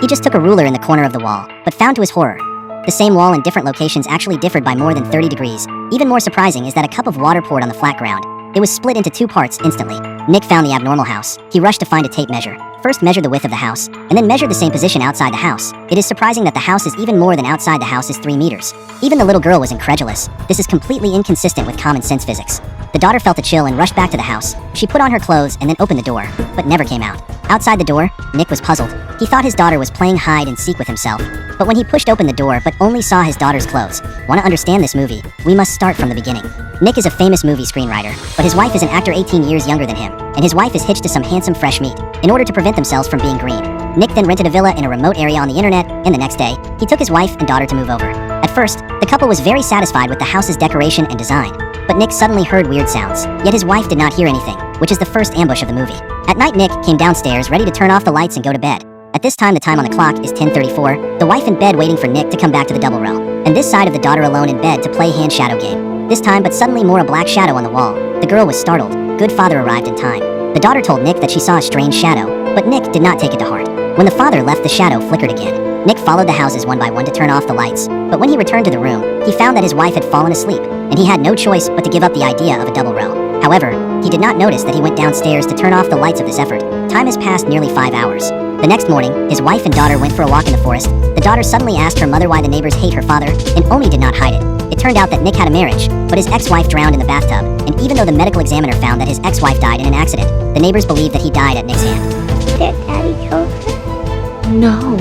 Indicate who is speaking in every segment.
Speaker 1: He just took a ruler in the corner of the wall, but found to his horror, the same wall in different locations actually differed by more than 30 degrees. Even more surprising is that a cup of water poured on the flat ground. It was split into two parts instantly. Nick found the abnormal house. He rushed to find a tape measure. First measured the width of the house, and then measured the same position outside the house. It is surprising that the house is even more than outside the house is 3 meters. Even the little girl was incredulous. This is completely inconsistent with common sense physics. The daughter felt a chill and rushed back to the house. She put on her clothes and then opened the door, but never came out. Outside the door, Nick was puzzled. He thought his daughter was playing hide and seek with himself. But when he pushed open the door but only saw his daughter's clothes. Want to understand this movie? We must start from the beginning. Nick is a famous movie screenwriter, but his wife is an actor 18 years younger than him, and his wife is hitched to some handsome fresh meat in order to prevent themselves from being green. Nick then rented a villa in a remote area on the internet, and the next day, he took his wife and daughter to move over. At first, the couple was very satisfied with the house's decoration and design, but Nick suddenly heard weird sounds, yet his wife did not hear anything, which is the first ambush of the movie. At night, Nick came downstairs ready to turn off the lights and go to bed. At this time, the time on the clock is 10:34, the wife in bed waiting for Nick to come back to the double row, and this side of the daughter alone in bed to play hand shadow game. This time, but suddenly more a black shadow on the wall. The girl was startled. Good father arrived in time. The daughter told Nick that she saw a strange shadow, but Nick did not take it to heart. When the father left, the shadow flickered again. Nick followed the houses one by one to turn off the lights, but when he returned to the room, he found that his wife had fallen asleep, and he had no choice but to give up the idea of a double row. However, he did not notice that he went downstairs to turn off the lights of this effort. Time has passed nearly 5 hours. The next morning, his wife and daughter went for a walk in the forest. The daughter suddenly asked her mother why the neighbors hate her father, and Omi did not hide it. It turned out that Nick had a marriage, but his ex-wife drowned in the bathtub, and even though the medical examiner found that his ex-wife died in an accident, the neighbors believed that he died at Nick's hand.
Speaker 2: Did Daddy kill her?
Speaker 3: No.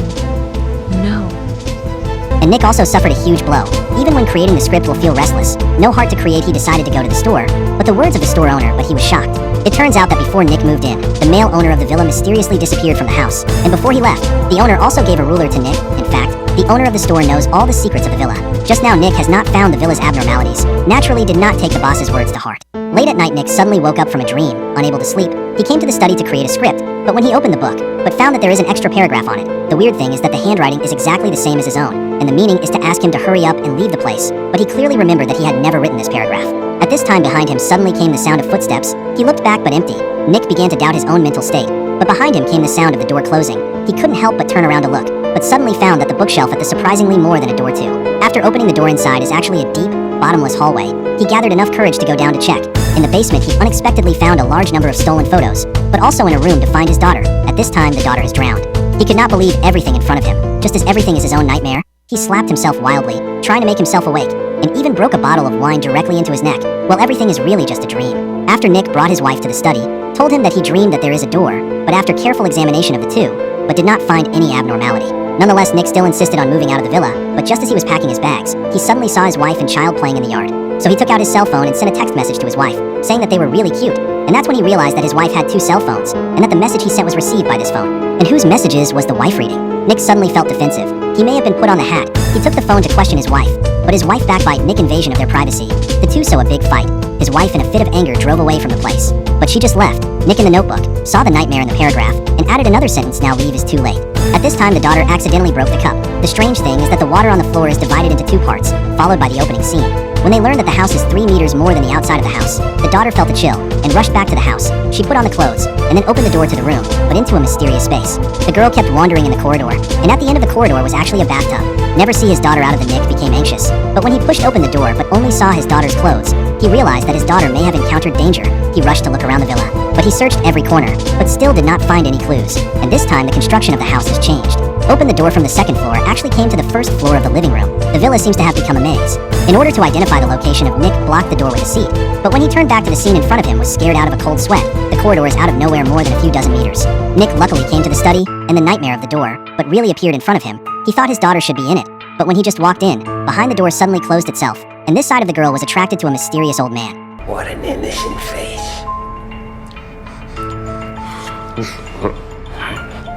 Speaker 1: And Nick also suffered a huge blow. Even when creating the script will feel restless. No heart to create, he decided to go to the store, but the words of the store owner, but he was shocked. It turns out that before Nick moved in, the male owner of the villa mysteriously disappeared from the house, and before he left, the owner also gave a ruler to Nick. In fact, the owner of the store knows all the secrets of the villa. Just now, Nick has not found the villa's abnormalities, naturally did not take the boss's words to heart. Late at night, Nick suddenly woke up from a dream, unable to sleep. He came to the study to create a script, but when he opened the book, but found that there is an extra paragraph on it. The weird thing is that the handwriting is exactly the same as his own, and the meaning is to ask him to hurry up and leave the place, but he clearly remembered that he had never written this paragraph. At this time, behind him suddenly came the sound of footsteps. He looked back but empty. Nick began to doubt his own mental state, but behind him came the sound of the door closing. He couldn't help but turn around to look, but suddenly found that the bookshelf at the surprisingly more than a door too. After opening the door, inside is actually a deep, bottomless hallway. He gathered enough courage to go down to check. In the basement, he unexpectedly found a large number of stolen photos, but also in a room to find his daughter. At this time, the daughter is drowned. He could not believe everything in front of him, just as everything is his own nightmare. He slapped himself wildly, trying to make himself awake, and even broke a bottle of wine directly into his neck. Well, everything is really just a dream. After Nick brought his wife to the study, told him that he dreamed that there is a door, but after careful examination of the two, but did not find any abnormality. Nonetheless, Nick still insisted on moving out of the villa, but just as he was packing his bags, he suddenly saw his wife and child playing in the yard. So he took out his cell phone and sent a text message to his wife, saying that they were really cute. And that's when he realized that his wife had 2 cell phones, and that the message he sent was received by this phone. And whose messages was the wife reading? Nick suddenly felt defensive. He may have been put on the hat. He took the phone to question his wife, but his wife backbite Nick invasion of their privacy. The two saw a big fight. His wife in a fit of anger drove away from the place, but she just left. Nick in the notebook saw the nightmare in the paragraph, and added another sentence, now leave is too late. At this time, the daughter accidentally broke the cup. The strange thing is that the water on the floor is divided into 2 parts, followed by the opening scene. When they learned that the house is 3 meters more than the outside of the house, the daughter felt a chill, and rushed back to the house. She put on the clothes, and then opened the door to the room, but into a mysterious space. The girl kept wandering in the corridor, and at the end of the corridor was actually a bathtub. Never see his daughter out of the Nick became anxious, but when he pushed open the door but only saw his daughter's clothes, he realized that his daughter may have encountered danger. He rushed to look around the villa, but he searched every corner, but still did not find any clues, and this time the construction of the house has changed. Opened the door from the 2nd floor actually came to the 1st floor of the living room. The villa seems to have become a maze. In order to identify the location of Nick, blocked the door with a seat, but when he turned back to the scene in front of him was scared out of a cold sweat. The corridor is out of nowhere more than a few dozen meters. Nick luckily came to the study, and the nightmare of the door, but really appeared in front of him. He thought his daughter should be in it, but when he just walked in, behind the door suddenly closed itself, and this side of the girl was attracted to a mysterious old man.
Speaker 4: What an innocent face.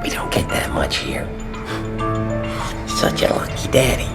Speaker 4: We don't get that much here. Such a lucky daddy.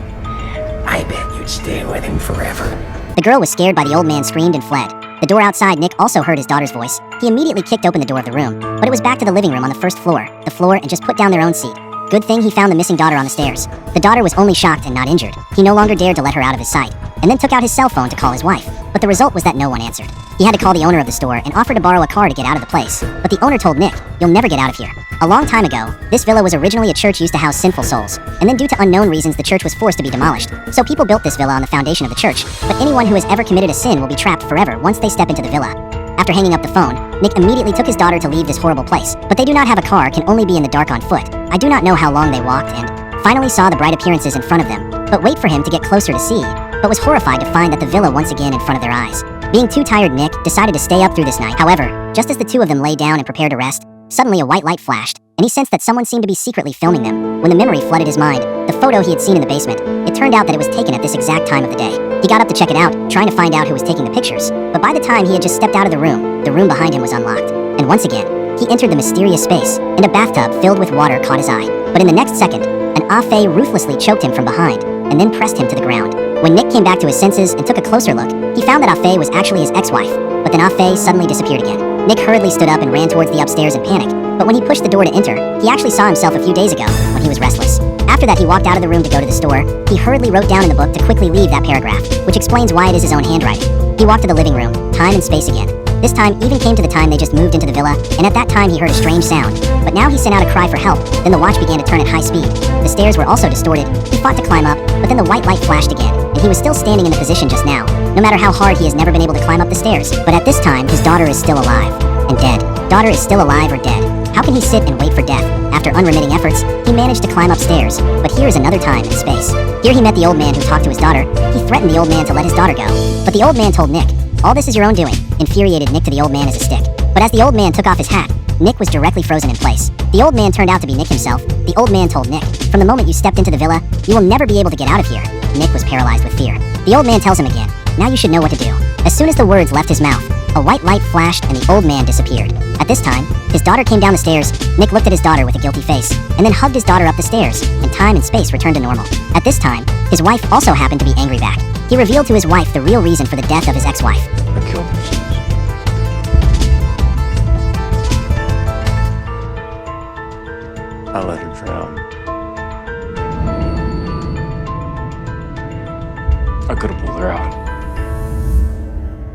Speaker 4: I bet you'd stay with him forever.
Speaker 1: The girl was scared by the old man, screamed and fled. The door outside, Nick also heard his daughter's voice. He immediately kicked open the door of the room, but it was back to the living room on the 1st floor, and just put down their own seat. Good thing he found the missing daughter on the stairs. The daughter was only shocked and not injured. He no longer dared to let her out of his sight. and then took out his cell phone to call his wife. But the result was that no one answered. He had to call the owner of the store and offer to borrow a car to get out of the place. But the owner told Nick, "You'll never get out of here." A long time ago, this villa was originally a church used to house sinful souls, and then due to unknown reasons the church was forced to be demolished. So people built this villa on the foundation of the church, but anyone who has ever committed a sin will be trapped forever once they step into the villa. After hanging up the phone, Nick immediately took his daughter to leave this horrible place, but they do not have a car, can only be in the dark on foot. I do not know how long they walked and finally saw the bright appearances in front of them, but wait for him to get closer to see, but was horrified to find that the villa once again in front of their eyes. Being too tired, Nick decided to stay up through this night. However, just as the two of them lay down and prepared to rest, suddenly a white light flashed, and he sensed that someone seemed to be secretly filming them. When the memory flooded his mind, the photo he had seen in the basement, it turned out that it was taken at this exact time of the day. He got up to check it out, trying to find out who was taking the pictures, but by the time he had just stepped out of the room behind him was unlocked. And once again, he entered the mysterious space, and a bathtub filled with water caught his eye. But in the next second, an Afe ruthlessly choked him from behind, and then pressed him to the ground. When Nick came back to his senses and took a closer look, he found that Afe was actually his ex-wife, but then Afe suddenly disappeared again. Nick hurriedly stood up and ran towards the upstairs in panic, but when he pushed the door to enter, he actually saw himself a few days ago, when he was restless. After that, he walked out of the room to go to the store. He hurriedly wrote down in the book to quickly leave that paragraph, which explains why it is his own handwriting. He walked to the living room, time and space again. This time even came to the time they just moved into the villa, and at that time he heard a strange sound. But now he sent out a cry for help, then the watch began to turn at high speed. The stairs were also distorted. He fought to climb up, but then the white light flashed again, and he was still standing in the position just now. No matter how hard, he has never been able to climb up the stairs. But at this time, his daughter is still alive. And dead. Daughter is still alive or dead. How can he sit and wait for death? After unremitting efforts, he managed to climb upstairs. But here is another time and space. Here he met the old man who talked to his daughter. He threatened the old man to let his daughter go. But the old man told Nick, "All this is your own doing," infuriated Nick to the old man as a stick. But as the old man took off his hat, Nick was directly frozen in place. The old man turned out to be Nick himself. The old man told Nick, "From the moment you stepped into the villa, you will never be able to get out of here." Nick was paralyzed with fear. The old man tells him again, "Now you should know what to do." As soon as the words left his mouth, a white light flashed and the old man disappeared. At this time, his daughter came down the stairs. Nick looked at his daughter with a guilty face, and then hugged his daughter up the stairs, and time and space returned to normal. At this time, his wife also happened to be angry back. He revealed to his wife the real reason for the death of his ex-wife.
Speaker 3: I killed him. I let her drown. I could have pulled her out.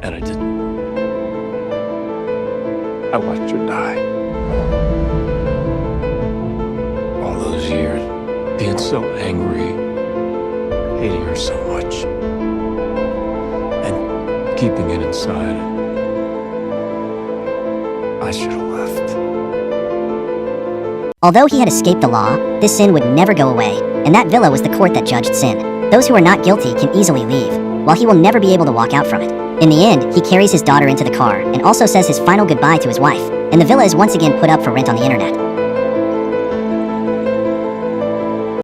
Speaker 3: And I didn't. I watched her die. All those years, being so angry, hating her so much, and keeping it inside. I should have left.
Speaker 1: Although he had escaped the law, this sin would never go away, and that villa was the court that judged sin. Those who are not guilty can easily leave, while he will never be able to walk out from it. In the end, he carries his daughter into the car, and also says his final goodbye to his wife, and the villa is once again put up for rent on the internet.